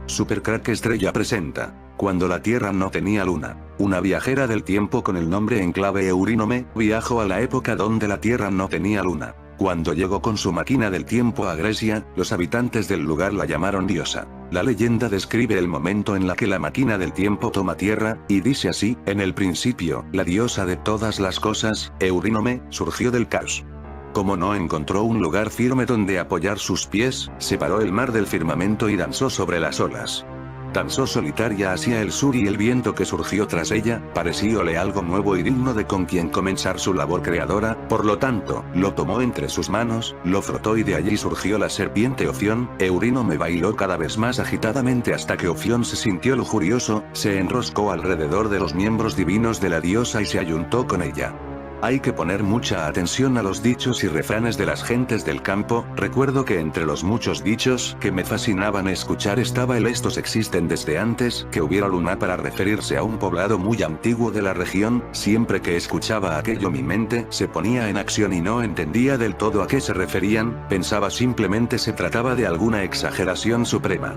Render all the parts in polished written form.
Supercrack Estrella presenta. Cuando la Tierra no tenía luna. Una viajera del tiempo con el nombre en clave Eurínome, viajó a la época donde la Tierra no tenía luna. Cuando llegó con su máquina del tiempo a Grecia, los habitantes del lugar la llamaron diosa. La leyenda describe el momento en la que la máquina del tiempo toma tierra, y dice así: en el principio, la diosa de todas las cosas, Eurínome, surgió del caos. Como no encontró un lugar firme donde apoyar sus pies, separó el mar del firmamento y danzó sobre las olas. Danzó solitaria hacia el sur y el viento que surgió tras ella, parecióle algo nuevo y digno de con quien comenzar su labor creadora, por lo tanto, lo tomó entre sus manos, lo frotó y de allí surgió la serpiente Ofión. Eurínome bailó cada vez más agitadamente hasta que Ofión se sintió lujurioso, se enroscó alrededor de los miembros divinos de la diosa y se ayuntó con ella. Hay que poner mucha atención a los dichos y refranes de las gentes del campo. Recuerdo que entre los muchos dichos que me fascinaban escuchar estaba el estos existen desde antes que hubiera luna, para referirse a un poblado muy antiguo de la región. Siempre que escuchaba aquello mi mente se ponía en acción y no entendía del todo a qué se referían, pensaba simplemente se trataba de alguna exageración suprema.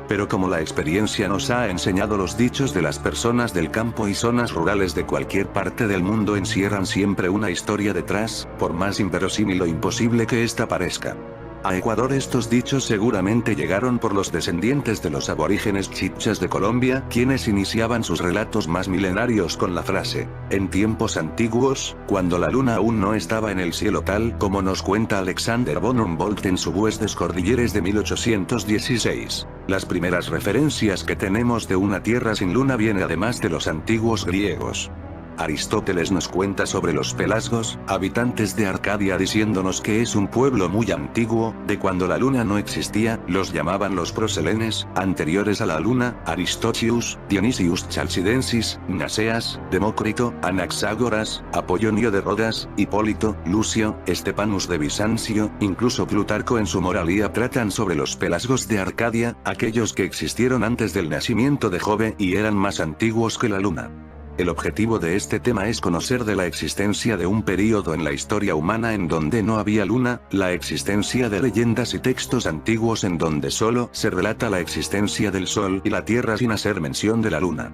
Pero como la experiencia nos ha enseñado, los dichos de las personas del campo y zonas rurales de cualquier parte del mundo encierran siempre una historia detrás, por más inverosímil o imposible que ésta parezca. A Ecuador estos dichos seguramente llegaron por los descendientes de los aborígenes chichas de Colombia, quienes iniciaban sus relatos más milenarios con la frase: en tiempos antiguos, cuando la luna aún no estaba en el cielo, tal como nos cuenta Alexander von Humboldt en su Bues des Cordilleres de 1816. Las primeras referencias que tenemos de una tierra sin luna viene además de los antiguos griegos. Aristóteles nos cuenta sobre los pelasgos, habitantes de Arcadia, diciéndonos que es un pueblo muy antiguo, de cuando la luna no existía. Los llamaban los proselenes, anteriores a la luna: Aristotius, Dionisius Chalcidensis, Naseas, Demócrito, Anaxágoras, Apollonio de Rodas, Hipólito, Lucio, Estepanus de Bizancio, incluso Plutarco en su Moralia tratan sobre los pelasgos de Arcadia, aquellos que existieron antes del nacimiento de Jove y eran más antiguos que la luna. El objetivo de este tema es conocer de la existencia de un período en la historia humana en donde no había luna, la existencia de leyendas y textos antiguos en donde solo se relata la existencia del sol y la tierra sin hacer mención de la luna.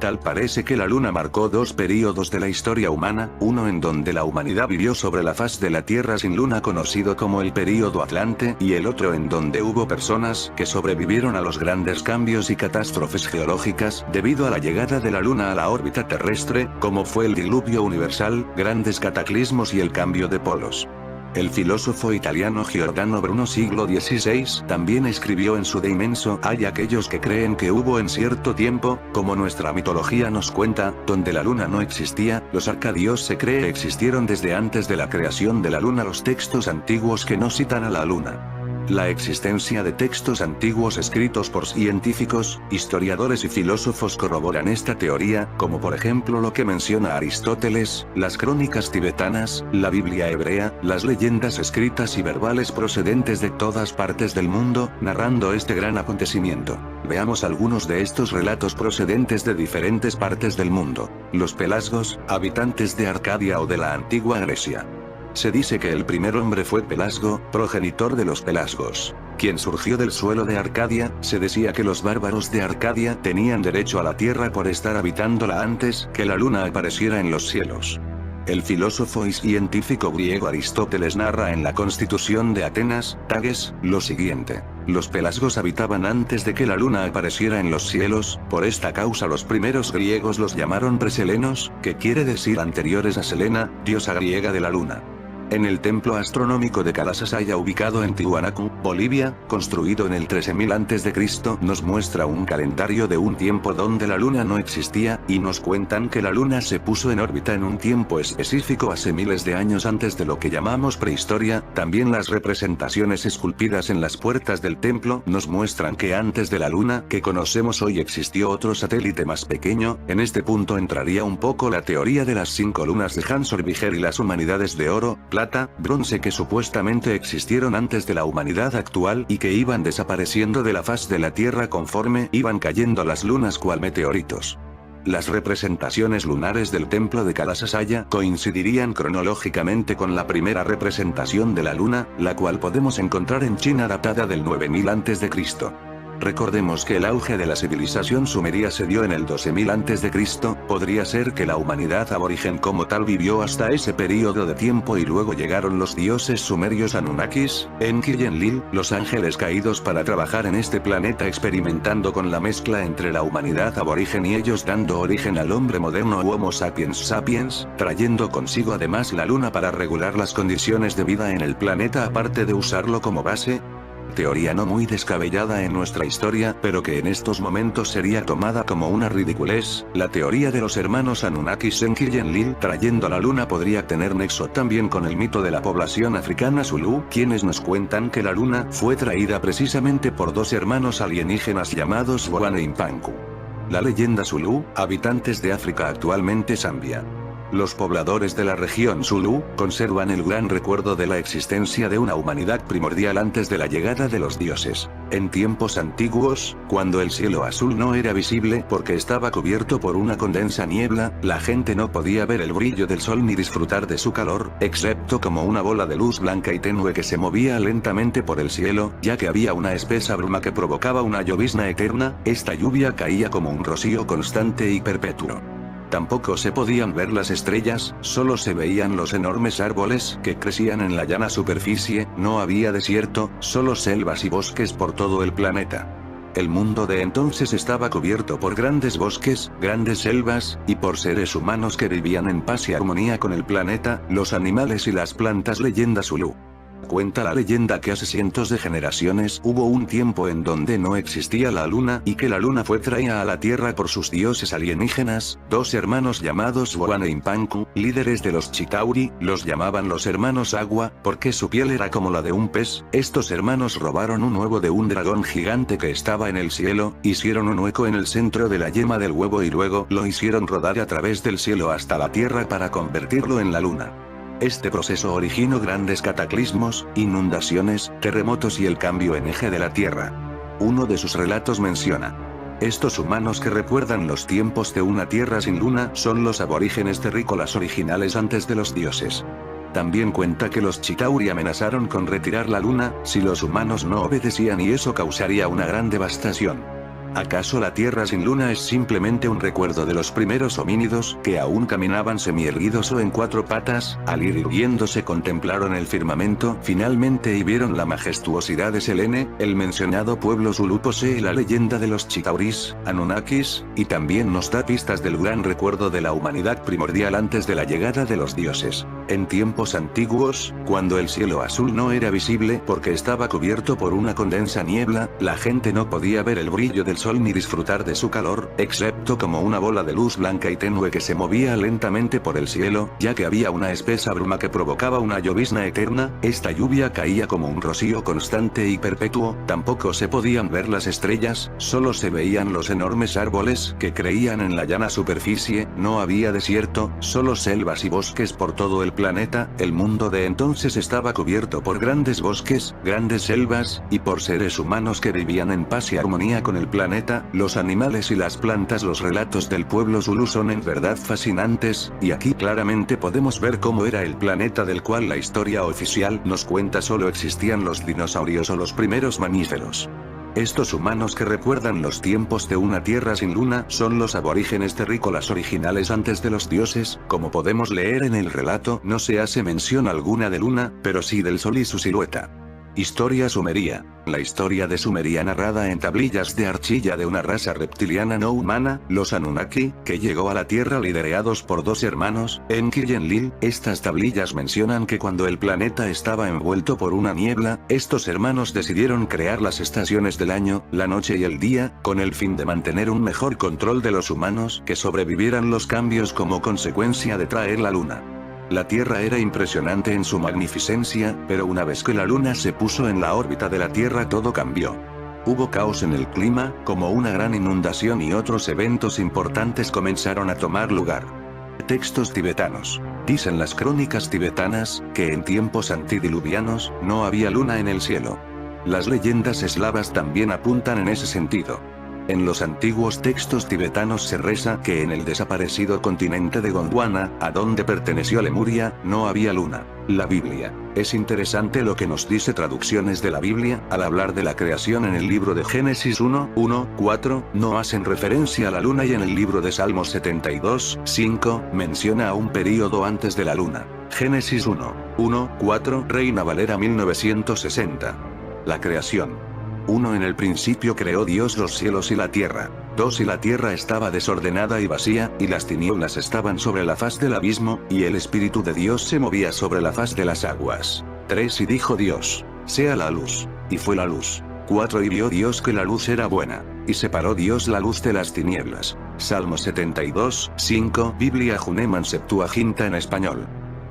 Tal parece que la luna marcó dos períodos de la historia humana, uno en donde la humanidad vivió sobre la faz de la tierra sin luna, conocido como el período Atlante, y el otro en donde hubo personas que sobrevivieron a los grandes cambios y catástrofes geológicas debido a la llegada de la luna a la órbita terrestre, como fue el diluvio universal, grandes cataclismos y el cambio de polos. El filósofo italiano Giordano Bruno, siglo XVI, también escribió en su De Immenso: hay aquellos que creen que hubo en cierto tiempo, como nuestra mitología nos cuenta, donde la luna no existía. Los arcadios se cree existieron desde antes de la creación de la luna. Los textos antiguos que no citan a la luna. La existencia de textos antiguos escritos por científicos, historiadores y filósofos corroboran esta teoría, como por ejemplo lo que menciona Aristóteles, las crónicas tibetanas, la Biblia hebrea, las leyendas escritas y verbales procedentes de todas partes del mundo, narrando este gran acontecimiento. Veamos algunos de estos relatos procedentes de diferentes partes del mundo. Los pelasgos, habitantes de Arcadia o de la antigua Grecia. Se dice que el primer hombre fue Pelasgo, progenitor de los pelasgos, quien surgió del suelo de Arcadia. Se decía que los bárbaros de Arcadia tenían derecho a la tierra por estar habitándola antes que la luna apareciera en los cielos. El filósofo y científico griego Aristóteles narra en la Constitución de Atenas, Tages, lo siguiente: los pelasgos habitaban antes de que la luna apareciera en los cielos. Por esta causa los primeros griegos los llamaron preselenos, que quiere decir anteriores a Selena, diosa griega de la luna. En el templo astronómico de Calasasaya, ubicado en Tiwanaku, Bolivia, construido en el 13.000 a.C., nos muestra un calendario de un tiempo donde la luna no existía, y nos cuentan que la luna se puso en órbita en un tiempo específico hace miles de años antes de lo que llamamos prehistoria. También las representaciones esculpidas en las puertas del templo nos muestran que antes de la luna que conocemos hoy existió otro satélite más pequeño. En este punto entraría un poco la teoría de las 5 lunas de Hans Orbiger y las humanidades de oro, plata, bronce, que supuestamente existieron antes de la humanidad actual y que iban desapareciendo de la faz de la Tierra conforme iban cayendo las lunas cual meteoritos. Las representaciones lunares del templo de Calasasaya coincidirían cronológicamente con la primera representación de la luna, la cual podemos encontrar en China datada del 9000 a.C. Recordemos que el auge de la civilización sumeria se dio en el 12.000 a.C., podría ser que la humanidad aborigen como tal vivió hasta ese periodo de tiempo y luego llegaron los dioses sumerios Anunnakis, Enki y Enlil, los ángeles caídos para trabajar en este planeta experimentando con la mezcla entre la humanidad aborigen y ellos dando origen al hombre moderno u Homo sapiens sapiens, trayendo consigo además la luna para regular las condiciones de vida en el planeta aparte de usarlo como base. Teoría no muy descabellada en nuestra historia, pero que en estos momentos sería tomada como una ridiculez. La teoría de los hermanos Anunnakis Enki y Enlil trayendo la luna podría tener nexo también con el mito de la población africana Zulu, quienes nos cuentan que la luna fue traída precisamente por dos hermanos alienígenas llamados Wan e Impanku. La leyenda Zulu, habitantes de África actualmente Zambia. Los pobladores de la región Zulu conservan el gran recuerdo de la existencia de una humanidad primordial antes de la llegada de los dioses. En tiempos antiguos, cuando el cielo azul no era visible porque estaba cubierto por una condensa niebla, la gente no podía ver el brillo del sol ni disfrutar de su calor, excepto como una bola de luz blanca y tenue que se movía lentamente por el cielo, ya que había una espesa bruma que provocaba una llovizna eterna. Esta lluvia caía como un rocío constante y perpetuo. Tampoco se podían ver las estrellas, solo se veían los enormes árboles que crecían en la llana superficie, no había desierto, solo selvas y bosques por todo el planeta. El mundo de entonces estaba cubierto por grandes bosques, grandes selvas, y por seres humanos que vivían en paz y armonía con el planeta, los animales y las plantas. Leyenda Zulu. Cuenta la leyenda que hace cientos de generaciones hubo un tiempo en donde no existía la luna y que la luna fue traída a la tierra por sus dioses alienígenas, dos hermanos llamados Wan e Impanku, líderes de los Chitauri, los llamaban los hermanos agua, porque su piel era como la de un pez. Estos hermanos robaron un huevo de un dragón gigante que estaba en el cielo, hicieron un hueco en el centro de la yema del huevo y luego lo hicieron rodar a través del cielo hasta la tierra para convertirlo en la luna. Este proceso originó grandes cataclismos, inundaciones, terremotos y el cambio en eje de la Tierra. Uno de sus relatos menciona: estos humanos que recuerdan los tiempos de una Tierra sin luna son los aborígenes terrícolas originales antes de los dioses. También cuenta que los Chitauri amenazaron con retirar la luna, si los humanos no obedecían y eso causaría una gran devastación. ¿Acaso la Tierra sin luna es simplemente un recuerdo de los primeros homínidos que aún caminaban semierguidos o en cuatro patas? Al ir irguiéndose contemplaron el firmamento finalmente y vieron la majestuosidad de Selene. El mencionado pueblo Zulu posee la leyenda de los Chitauris, Anunnakis, y también nos da pistas del gran recuerdo de la humanidad primordial antes de la llegada de los dioses. En tiempos antiguos, cuando el cielo azul no era visible porque estaba cubierto por una condensa niebla, la gente no podía ver el brillo del sol ni disfrutar de su calor, excepto como una bola de luz blanca y tenue que se movía lentamente por el cielo, ya que había una espesa bruma que provocaba una llovizna eterna. Esta lluvia caía como un rocío constante y perpetuo. Tampoco se podían ver las estrellas, solo se veían los enormes árboles que crecían en la llana superficie, no había desierto, solo selvas y bosques por todo el planeta. El mundo de entonces estaba cubierto por grandes bosques, grandes selvas, y por seres humanos que vivían en paz y armonía con el planeta, los animales y las plantas. Los relatos del pueblo Zulu son en verdad fascinantes, y aquí claramente podemos ver cómo era el planeta del cual la historia oficial nos cuenta solo existían los dinosaurios o los primeros mamíferos. Estos humanos que recuerdan los tiempos de una tierra sin luna son los aborígenes terrícolas originales antes de los dioses. Como podemos leer en el relato, no se hace mención alguna de luna, pero sí del sol y su silueta. Historia sumeria. La historia de Sumeria narrada en tablillas de arcilla de una raza reptiliana no humana, los Anunnaki, que llegó a la Tierra liderados por dos hermanos, Enki y Enlil. Estas tablillas mencionan que cuando el planeta estaba envuelto por una niebla, estos hermanos decidieron crear las estaciones del año, la noche y el día, con el fin de mantener un mejor control de los humanos que sobrevivieran los cambios como consecuencia de traer la luna. La Tierra era impresionante en su magnificencia, pero una vez que la Luna se puso en la órbita de la Tierra todo cambió. Hubo caos en el clima, como una gran inundación y otros eventos importantes comenzaron a tomar lugar. Textos tibetanos. Dicen las crónicas tibetanas, que en tiempos antidiluvianos, no había luna en el cielo. Las leyendas eslavas también apuntan en ese sentido. En los antiguos textos tibetanos se reza que en el desaparecido continente de Gondwana, a donde perteneció Lemuria, no había luna. La Biblia. Es interesante lo que nos dice traducciones de la Biblia, al hablar de la creación en el libro de Génesis 1:1-4, no hacen referencia a la luna, y en el libro de Salmos 72:5, menciona a un período antes de la luna. Génesis 1:1-4, Reina Valera 1960. La creación. 1. En el principio creó Dios los cielos y la tierra. 2. Y la tierra estaba desordenada y vacía, y las tinieblas estaban sobre la faz del abismo, y el Espíritu de Dios se movía sobre la faz de las aguas. 3. Y dijo Dios: sea la luz. Y fue la luz. 4. Y vio Dios que la luz era buena. Y separó Dios la luz de las tinieblas. Salmo 72:5, Biblia Huneman Septuaginta en español.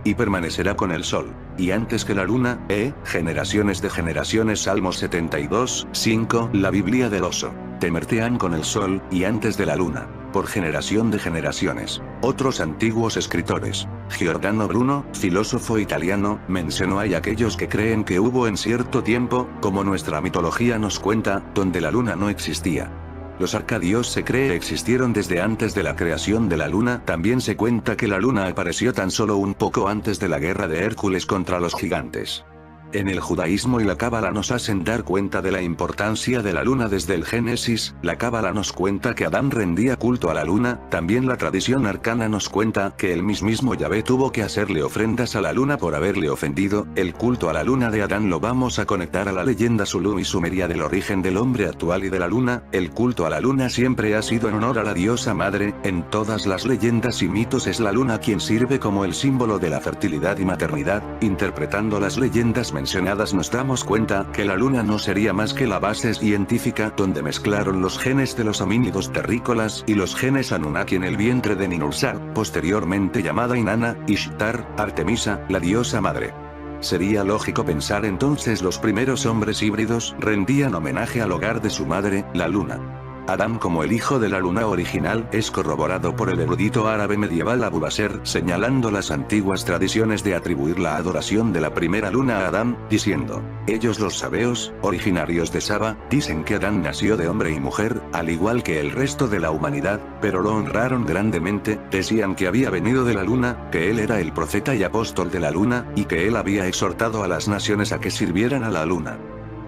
Y permanecerá con el sol, y antes que la luna, generaciones de generaciones. Salmos 72:5, la Biblia del oso. Temertean con el sol, y antes de la luna, por generación de generaciones. Otros antiguos escritores. Giordano Bruno, filósofo italiano, mencionó: hay aquellos que creen que hubo en cierto tiempo, como nuestra mitología nos cuenta, donde la luna no existía. Los arcadios se cree existieron desde antes de la creación de la luna. También se cuenta que la luna apareció tan solo un poco antes de la guerra de Hércules contra los gigantes. En el judaísmo y la cábala nos hacen dar cuenta de la importancia de la luna desde el Génesis. La cábala nos cuenta que Adán rendía culto a la luna. También la tradición arcana nos cuenta que el mismísimo Yahvé tuvo que hacerle ofrendas a la luna por haberle ofendido. El culto a la luna de Adán lo vamos a conectar a la leyenda zulú y sumeria del origen del hombre actual y de la luna. El culto a la luna siempre ha sido en honor a la diosa madre. En todas las leyendas y mitos es la luna quien sirve como el símbolo de la fertilidad y maternidad. Interpretando las leyendas mencionadas nos damos cuenta que la luna no sería más que la base científica donde mezclaron los genes de los homínidos terrícolas y los genes Anunnaki en el vientre de Ninulzar, posteriormente llamada Inanna, Ishtar, Artemisa, la diosa madre. Sería lógico pensar entonces los primeros hombres híbridos rendían homenaje al hogar de su madre, la luna. Adán como el hijo de la luna original es corroborado por el erudito árabe medieval Abu Basser, señalando las antiguas tradiciones de atribuir la adoración de la primera luna a Adán, diciendo: ellos los sabeos, originarios de Saba, dicen que Adán nació de hombre y mujer, al igual que el resto de la humanidad, pero lo honraron grandemente. Decían que había venido de la luna, que él era el profeta y apóstol de la luna, y que él había exhortado a las naciones a que sirvieran a la luna.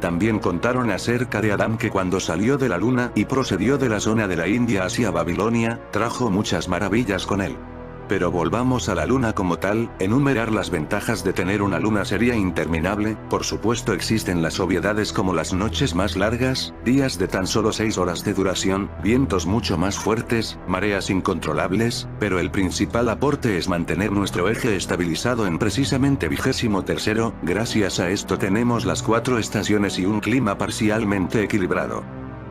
También contaron acerca de Adán que cuando salió de la luna y procedió de la zona de la India hacia Babilonia, trajo muchas maravillas con él. Pero volvamos a la luna como tal. Enumerar las ventajas de tener una luna sería interminable. Por supuesto existen las obviedades como las noches más largas, días de tan solo 6 horas de duración, vientos mucho más fuertes, mareas incontrolables, pero el principal aporte es mantener nuestro eje estabilizado en precisamente 23º, gracias a esto tenemos las 4 estaciones y un clima parcialmente equilibrado.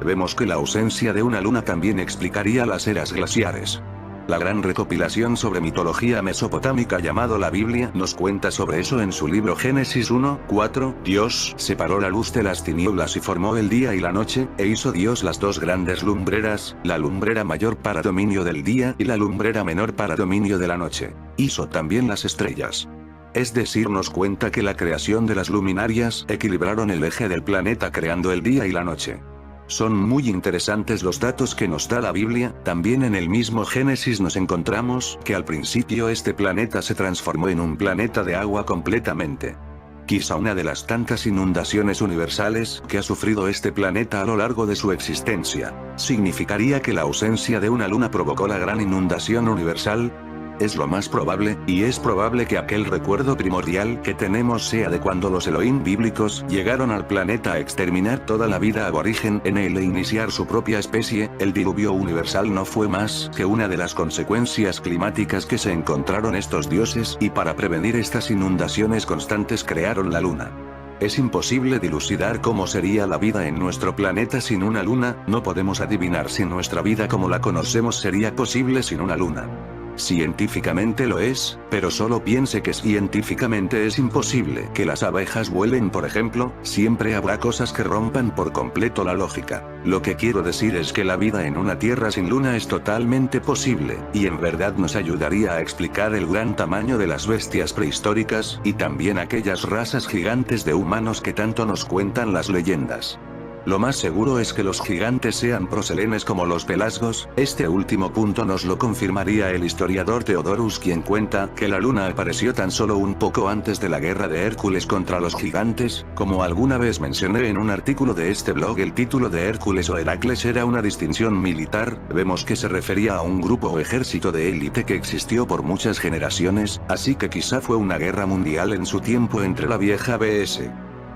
Vemos que la ausencia de una luna también explicaría las eras glaciares. La gran recopilación sobre mitología mesopotámica llamado la Biblia nos cuenta sobre eso en su libro Génesis 1:4, Dios separó la luz de las tinieblas y formó el día y la noche, e hizo Dios las 2 grandes lumbreras, la lumbrera mayor para dominio del día y la lumbrera menor para dominio de la noche. Hizo también las estrellas. Es decir, nos cuenta que la creación de las luminarias equilibraron el eje del planeta creando el día y la noche. Son muy interesantes los datos que nos da la Biblia. También en el mismo Génesis nos encontramos que al principio este planeta se transformó en un planeta de agua completamente. Quizá una de las tantas inundaciones universales que ha sufrido este planeta a lo largo de su existencia. ¿Significaría que la ausencia de una luna provocó la gran inundación universal? Es lo más probable, y es probable que aquel recuerdo primordial que tenemos sea de cuando los Elohim bíblicos llegaron al planeta a exterminar toda la vida aborigen en él e iniciar su propia especie. El diluvio universal no fue más que una de las consecuencias climáticas que se encontraron estos dioses, y para prevenir estas inundaciones constantes crearon la luna. Es imposible dilucidar cómo sería la vida en nuestro planeta sin una luna. No podemos adivinar si nuestra vida como la conocemos sería posible sin una luna. Científicamente lo es, pero solo piense que científicamente es imposible que las abejas vuelen, por ejemplo. Siempre habrá cosas que rompan por completo la lógica. Lo que quiero decir es que la vida en una tierra sin luna es totalmente posible, y en verdad nos ayudaría a explicar el gran tamaño de las bestias prehistóricas, y también aquellas razas gigantes de humanos que tanto nos cuentan las leyendas. Lo más seguro es que los gigantes sean proselenes como los pelasgos, este último punto nos lo confirmaría el historiador Theodorus, quien cuenta que la luna apareció tan solo un poco antes de la guerra de Hércules contra los gigantes. Como alguna vez mencioné en un artículo de este blog, el título de Hércules o Heracles era una distinción militar, vemos que se refería a un grupo o ejército de élite que existió por muchas generaciones, así que quizá fue una guerra mundial en su tiempo entre la vieja vs.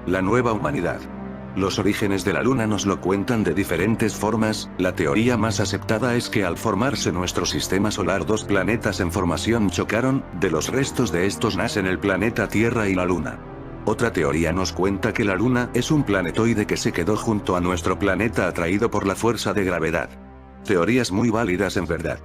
la nueva humanidad. Los orígenes de la Luna nos lo cuentan de diferentes formas. La teoría más aceptada es que al formarse nuestro sistema solar, dos planetas en formación chocaron, de los restos de estos nacen el planeta Tierra y la Luna. Otra teoría nos cuenta que la Luna es un planetoide que se quedó junto a nuestro planeta atraído por la fuerza de gravedad. Teorías muy válidas en verdad.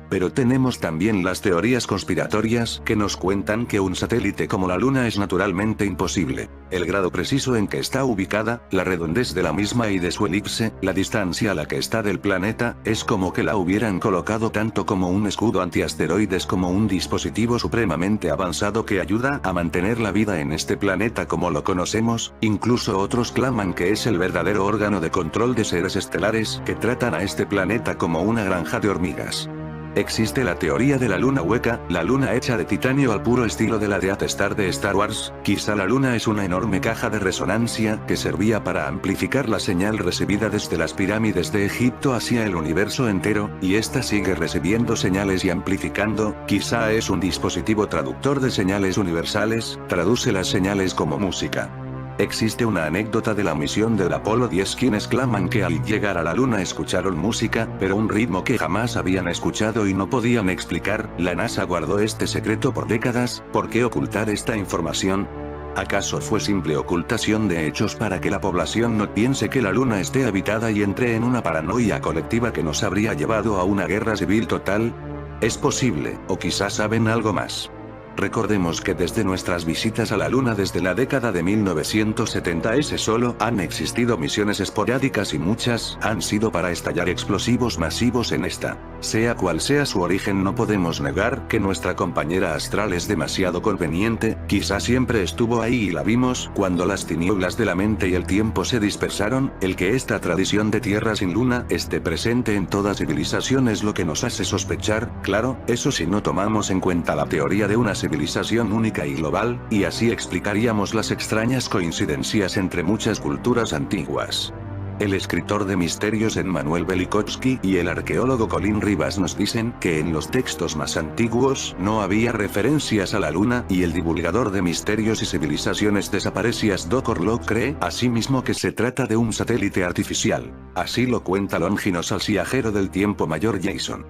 Pero tenemos también las teorías conspiratorias que nos cuentan que un satélite como la Luna es naturalmente imposible. El grado preciso en que está ubicada, la redondez de la misma y de su elipse, la distancia a la que está del planeta, es como que la hubieran colocado tanto como un escudo antiasteroides como un dispositivo supremamente avanzado que ayuda a mantener la vida en este planeta como lo conocemos. Incluso otros claman que es el verdadero órgano de control de seres estelares que tratan a este planeta como una granja de hormigas. Existe la teoría de la luna hueca, la luna hecha de titanio al puro estilo de la Death Star de Star Wars. Quizá la luna es una enorme caja de resonancia que servía para amplificar la señal recibida desde las pirámides de Egipto hacia el universo entero, y esta sigue recibiendo señales y amplificando. Quizá es un dispositivo traductor de señales universales, traduce las señales como música. Existe una anécdota de la misión del Apolo 10, quienes claman que al llegar a la Luna escucharon música, pero un ritmo que jamás habían escuchado y no podían explicar. La NASA guardó este secreto por décadas. ¿Por qué ocultar esta información? ¿Acaso fue simple ocultación de hechos para que la población no piense que la Luna esté habitada y entre en una paranoia colectiva que nos habría llevado a una guerra civil total? Es posible, o quizás saben algo más. Recordemos que desde nuestras visitas a la Luna desde la década de 1970 solo han existido misiones esporádicas y muchas han sido para estallar explosivos masivos en esta. Sea cual sea su origen, no podemos negar que nuestra compañera astral es demasiado conveniente. Quizá siempre estuvo ahí y la vimos cuando las tinieblas de la mente y el tiempo se dispersaron. El que esta tradición de tierra sin luna esté presente en toda civilización es lo que nos hace sospechar, claro, eso si no tomamos en cuenta la teoría de una civilización única y global, y así explicaríamos las extrañas coincidencias entre muchas culturas antiguas. El escritor de misterios Emmanuel Velikovsky y el arqueólogo Colin Rivas nos dicen que en los textos más antiguos no había referencias a la Luna, y el divulgador de misterios y civilizaciones desaparecidas Doc Orlok cree asimismo que se trata de un satélite artificial. Así lo cuenta Longinos al viajero del tiempo mayor Jason.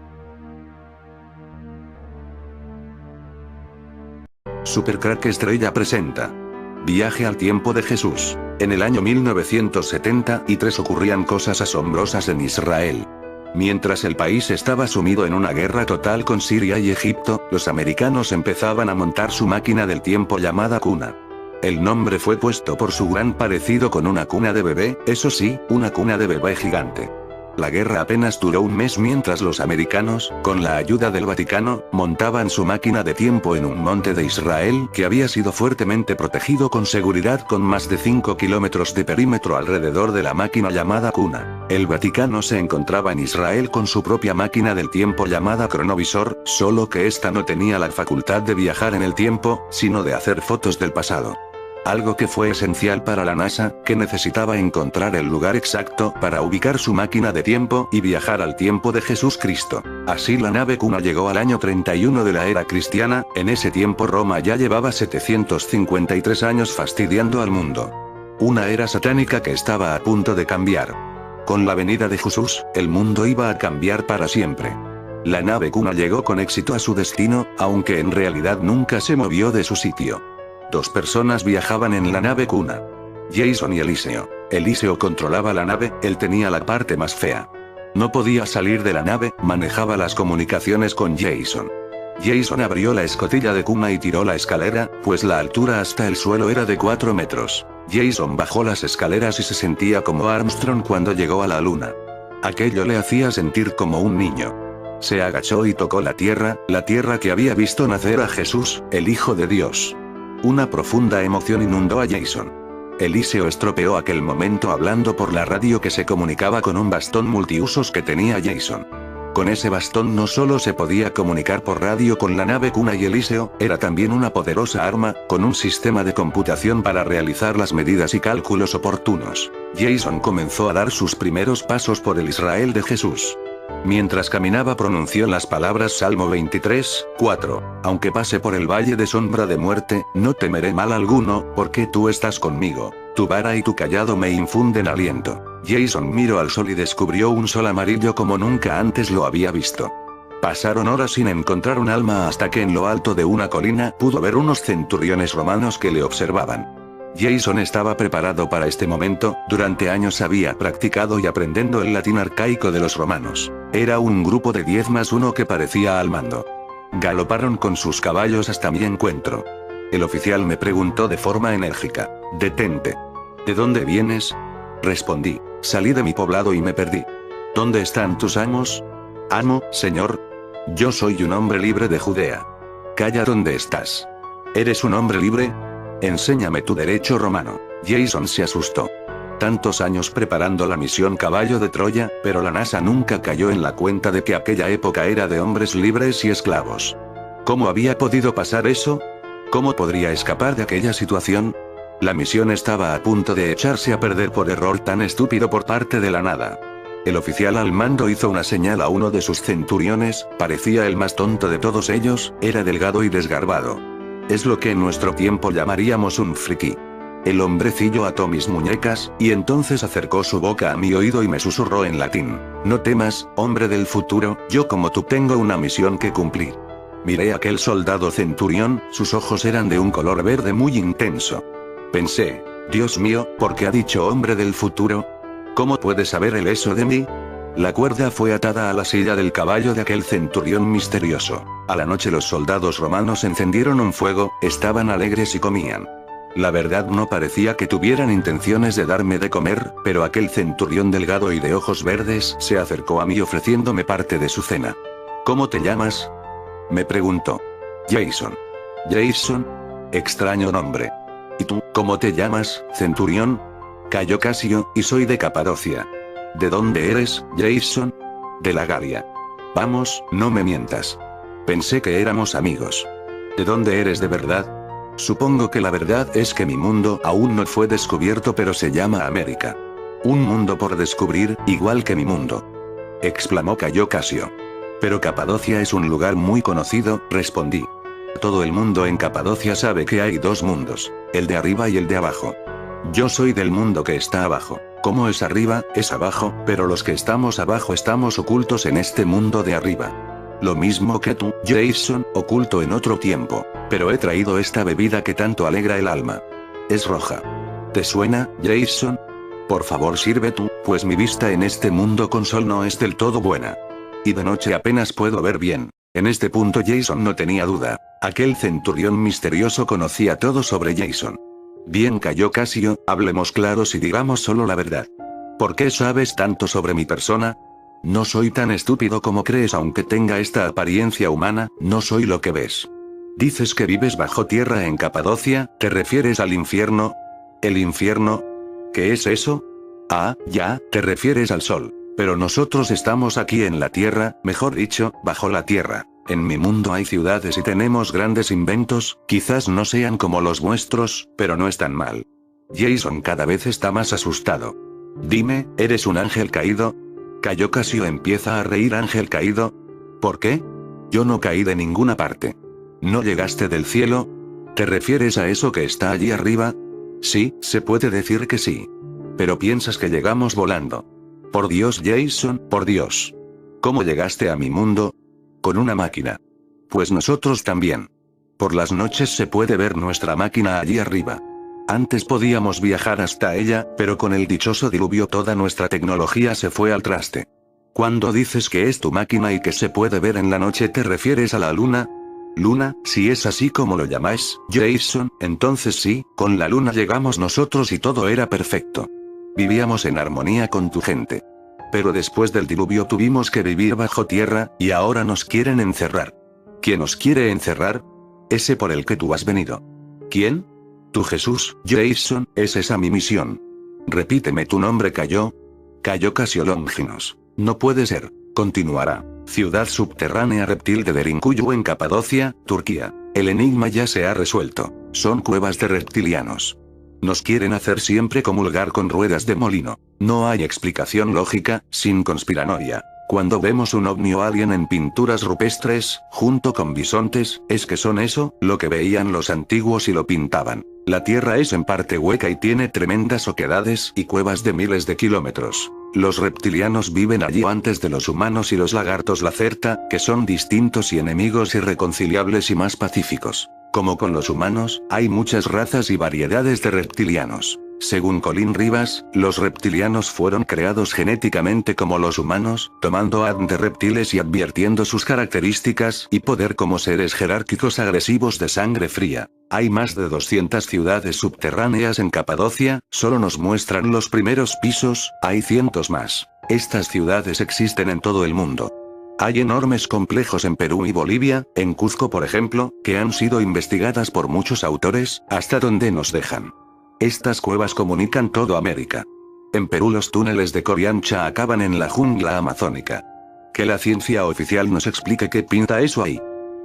Supercrack Estrella presenta Viaje al tiempo de Jesús. En el año 1973 ocurrían cosas asombrosas en Israel. Mientras el país estaba sumido en una guerra total con Siria y Egipto, los americanos empezaban a montar su máquina del tiempo llamada cuna. El nombre fue puesto por su gran parecido con una cuna de bebé, eso sí, una cuna de bebé gigante. La guerra apenas duró un mes mientras los americanos, con la ayuda del Vaticano, montaban su máquina de tiempo en un monte de Israel que había sido fuertemente protegido con seguridad con más de 5 kilómetros de perímetro alrededor de la máquina llamada cuna. El Vaticano se encontraba en Israel con su propia máquina del tiempo llamada cronovisor, solo que esta no tenía la facultad de viajar en el tiempo, sino de hacer fotos del pasado. Algo que fue esencial para la NASA, que necesitaba encontrar el lugar exacto para ubicar su máquina de tiempo y viajar al tiempo de Jesús Cristo. Así la nave Cuna llegó al año 31 de la era cristiana. En ese tiempo Roma ya llevaba 753 años fastidiando al mundo. Una era satánica que estaba a punto de cambiar. Con la venida de Jesús, el mundo iba a cambiar para siempre. La nave Cuna llegó con éxito a su destino, aunque en realidad nunca se movió de su sitio. Dos personas viajaban en la nave Cuna. Jason y Eliseo. Eliseo controlaba la nave, él tenía la parte más fea. No podía salir de la nave, manejaba las comunicaciones con Jason. Jason abrió la escotilla de Cuna y tiró la escalera, pues la altura hasta el suelo era de 4 metros. Jason bajó las escaleras y se sentía como Armstrong cuando llegó a la luna. Aquello le hacía sentir como un niño. Se agachó y tocó la tierra que había visto nacer a Jesús, el Hijo de Dios. Una profunda emoción inundó a Jason. Eliseo estropeó aquel momento hablando por la radio que se comunicaba con un bastón multiusos que tenía Jason. Con ese bastón no solo se podía comunicar por radio con la nave Cuna y Eliseo, era también una poderosa arma, con un sistema de computación para realizar las medidas y cálculos oportunos. Jason comenzó a dar sus primeros pasos por el Israel de Jesús. Mientras caminaba pronunció las palabras Salmo 23, 4. Aunque pase por el valle de sombra de muerte, no temeré mal alguno, porque tú estás conmigo. Tu vara y tu callado me infunden aliento. Jason miró al sol y descubrió un sol amarillo como nunca antes lo había visto. Pasaron horas sin encontrar un alma hasta que en lo alto de una colina pudo ver unos centuriones romanos que le observaban. Jason estaba preparado para este momento, durante años había practicado y aprendiendo el latín arcaico de los romanos. Era un grupo de 10 más 1 que parecía al mando. Galoparon con sus caballos hasta mi encuentro. El oficial me preguntó de forma enérgica: «Detente. ¿De dónde vienes?». Respondí: «Salí de mi poblado y me perdí». «¿Dónde están tus amos?». «Amo, señor. Yo soy un hombre libre de Judea». «Calla donde estás». «¿Eres un hombre libre? Enséñame tu derecho romano». Jason se asustó. Tantos años preparando la misión Caballo de Troya, pero la NASA nunca cayó en la cuenta de que aquella época era de hombres libres y esclavos. ¿Cómo había podido pasar eso? ¿Cómo podría escapar de aquella situación? La misión estaba a punto de echarse a perder por error tan estúpido por parte de la nada. El oficial al mando hizo una señal a uno de sus centuriones, parecía el más tonto de todos ellos, era delgado y desgarbado. Es lo que en nuestro tiempo llamaríamos un friki. El hombrecillo ató mis muñecas, y entonces acercó su boca a mi oído y me susurró en latín: «No temas, hombre del futuro, yo como tú tengo una misión que cumplir». Miré a aquel soldado centurión, sus ojos eran de un color verde muy intenso. Pensé: «Dios mío, ¿por qué ha dicho hombre del futuro? ¿Cómo puede saber él eso de mí?». La cuerda fue atada a la silla del caballo de aquel centurión misterioso. A la noche los soldados romanos encendieron un fuego, estaban alegres y comían. La verdad no parecía que tuvieran intenciones de darme de comer, pero aquel centurión delgado y de ojos verdes se acercó a mí ofreciéndome parte de su cena. «¿Cómo te llamas?», me preguntó. «Jason». «Jason. Extraño nombre». «¿Y tú, cómo te llamas, centurión?». «Cayo Casio, y soy de Capadocia». «¿De dónde eres, Jason?». «De la Galia». «Vamos, no me mientas». Pensé que éramos amigos. «¿De dónde eres de verdad?». «Supongo que la verdad es que mi mundo aún no fue descubierto, pero se llama América». «Un mundo por descubrir, igual que mi mundo», exclamó Cayo Casio. «Pero Capadocia es un lugar muy conocido», respondí. «Todo el mundo en Capadocia sabe que hay dos mundos, el de arriba y el de abajo. Yo soy del mundo que está abajo. Como es arriba, es abajo, pero los que estamos abajo estamos ocultos en este mundo de arriba. Lo mismo que tú, Jason, oculto en otro tiempo. Pero he traído esta bebida que tanto alegra el alma. Es roja. ¿Te suena, Jason? Por favor sirve tú, pues mi vista en este mundo con sol no es del todo buena. Y de noche apenas puedo ver bien». En este punto Jason no tenía duda. Aquel centurión misterioso conocía todo sobre Jason. «Bien, Cayo Casio, hablemos claros y digamos solo la verdad. ¿Por qué sabes tanto sobre mi persona? No soy tan estúpido como crees, aunque tenga esta apariencia humana, no soy lo que ves. Dices que vives bajo tierra en Capadocia, ¿te refieres al infierno? ¿El infierno? ¿Qué es eso? Ah, ya, te refieres al sol. Pero nosotros estamos aquí en la tierra, mejor dicho, bajo la tierra. En mi mundo hay ciudades y tenemos grandes inventos, quizás no sean como los vuestros, pero no están mal». Jason cada vez está más asustado. «Dime, ¿eres un ángel caído?». Cayo Casio empieza a reír. «¿Ángel caído? ¿Por qué? Yo no caí de ninguna parte». «¿No llegaste del cielo? ¿Te refieres a eso que está allí arriba?». «Sí, se puede decir que sí. Pero piensas que llegamos volando». «Por Dios, Jason, por Dios. ¿Cómo llegaste a mi mundo?». «Con una máquina». «Pues nosotros también. Por las noches se puede ver nuestra máquina allí arriba. Antes podíamos viajar hasta ella, pero con el dichoso diluvio toda nuestra tecnología se fue al traste». «Cuando dices que es tu máquina y que se puede ver en la noche, ¿te refieres a la luna?». «Luna, si es así como lo llamáis, Jason, entonces sí, con la luna llegamos nosotros y todo era perfecto. Vivíamos en armonía con tu gente. Pero después del diluvio tuvimos que vivir bajo tierra, y ahora nos quieren encerrar». «¿Quién os quiere encerrar?». «Ese por el que tú has venido». «¿Quién?». Tú Jesús, Jason, ¿es esa mi misión? Repíteme tu nombre. Cayó Casio Longinos. No puede ser. Continuará. Ciudad subterránea reptil de Derinkuyu en Capadocia, Turquía. El enigma ya se ha resuelto. Son cuevas de reptilianos. Nos quieren hacer siempre comulgar con ruedas de molino. No hay explicación lógica, sin conspiranoia. Cuando vemos un ovni o alien en pinturas rupestres, junto con bisontes, es que son eso, lo que veían los antiguos y lo pintaban. La Tierra es en parte hueca y tiene tremendas oquedades y cuevas de miles de kilómetros. Los reptilianos viven allí antes de los humanos y los lagartos lacerta, que son distintos y enemigos irreconciliables y más pacíficos. Como con los humanos, hay muchas razas y variedades de reptilianos. Según Colin Rivas, los reptilianos fueron creados genéticamente como los humanos, tomando ADN de reptiles y advirtiendo sus características y poder como seres jerárquicos agresivos de sangre fría. Hay más de 200 ciudades subterráneas en Capadocia, solo nos muestran los primeros pisos, hay cientos más. Estas ciudades existen en todo el mundo. Hay enormes complejos en Perú y Bolivia, en Cuzco por ejemplo, que han sido investigadas por muchos autores, hasta donde nos dejan. Estas cuevas comunican toda América. En Perú los túneles de Coriancha acaban en la jungla amazónica. Que la ciencia oficial nos explique qué pinta eso ahí.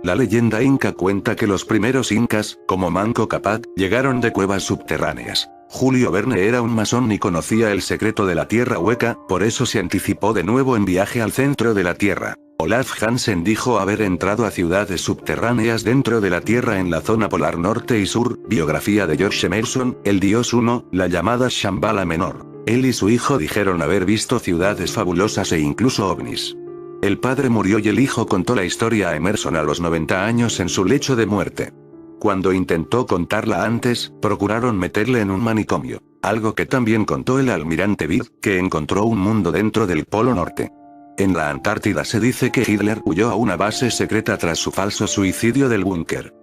La leyenda inca cuenta que los primeros incas, como Manco Cápac, llegaron de cuevas subterráneas. Julio Verne era un masón y conocía el secreto de la tierra hueca, por eso se anticipó de nuevo en Viaje al centro de la Tierra. Olaf Hansen dijo haber entrado a ciudades subterráneas dentro de la Tierra en la zona polar norte y sur. Biografía de George Emerson, El Dios Uno, la llamada Shambhala Menor. Él y su hijo dijeron haber visto ciudades fabulosas e incluso ovnis. El padre murió y el hijo contó la historia a Emerson a los 90 años en su lecho de muerte. Cuando intentó contarla antes, procuraron meterle en un manicomio. Algo que también contó el almirante Bid, que encontró un mundo dentro del Polo Norte. En la Antártida se dice que Hitler huyó a una base secreta tras su falso suicidio del búnker.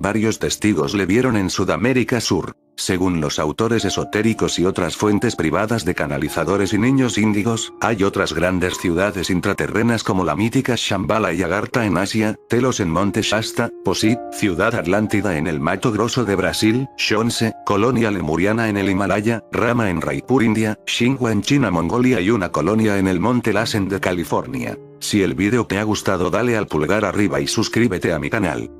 Varios testigos le vieron en Sudamérica Sur. Según los autores esotéricos y otras fuentes privadas de canalizadores y niños índigos, hay otras grandes ciudades intraterrenas como la mítica Shambhala y Agartha en Asia, Telos en Monte Shasta, Posit, Ciudad Atlántida en el Mato Grosso de Brasil, Shonse, colonia lemuriana en el Himalaya, Rama en Raipur India, Xinhua en China Mongolia y una colonia en el Monte Lassen de California. Si el vídeo te ha gustado dale al pulgar arriba y suscríbete a mi canal.